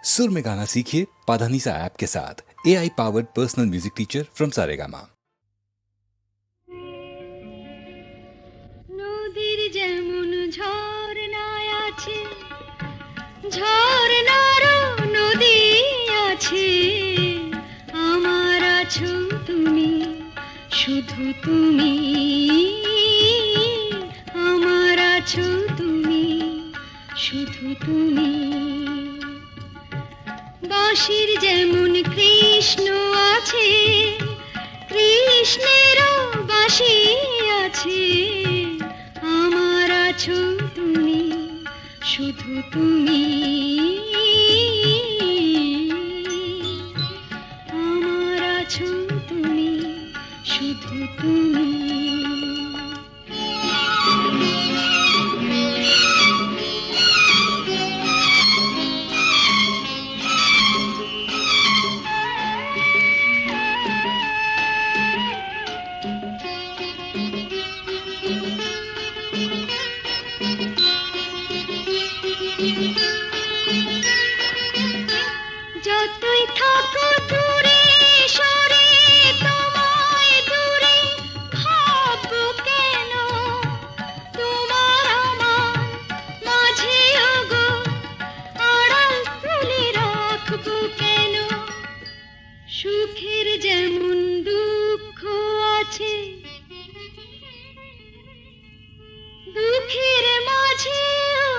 सुर में गाना सीखिए पाधानीसा ऐप के साथ। AI powered personal music teacher from Saregama. নদীর যেমন ঝর্ণায় আছে, ঝর্ণারও নদী আছে, আমার আছো তুমি, শুধু তুমি, আমার আছো তুমি, শুধু তুমি। বাঁশির যেমন কৃষ্ণ আছে, কৃষ্ণেরও বাঁশি আছে, আমার আছো তুমি, শুধু তুমি, আমার আছো তুমি, শুধু তুমি। যতই থাকো দূরে সরে, তোমায় দূরে ভাববো কেন, তোমার আমার মাঝে ওগো আড়াল তুলে রাখবো কেন। সুখের যেমন দুঃখ আছে, দুঃখের মাঝেও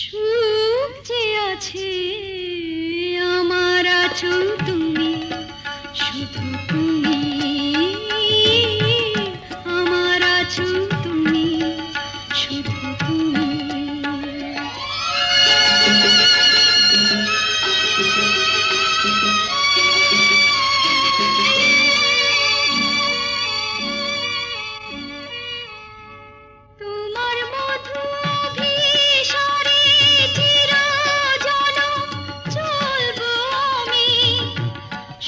সুখ যে আছে, আমার আছো তুমি, শুধু তুমি, আমার আছো তুমি, শুধু তুমি। তোমার মধু অভিসারে চিরজনম চলবো আমি,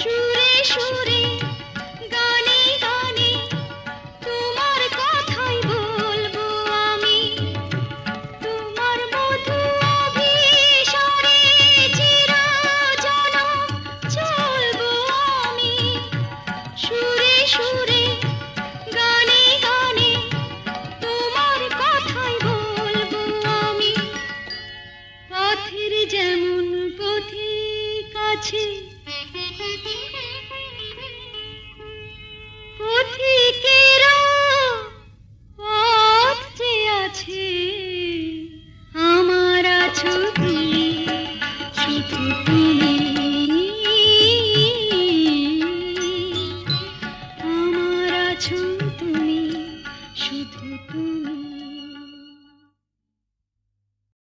সুরে সুরে গানে গানে তোমার কথাই বলবো আমি। তোমার মধু অভিসারে চিরজনম চলবো আমি, সুরে সুরে গানে গানে তোমার কথাই বলবো আমি। পথের যেমন পথিক আছে, পথিকেরও পথ যে আছে, আমার আছো তুমি, শুধু তুমি, আমার আছো তুমি, শুধু তুমি।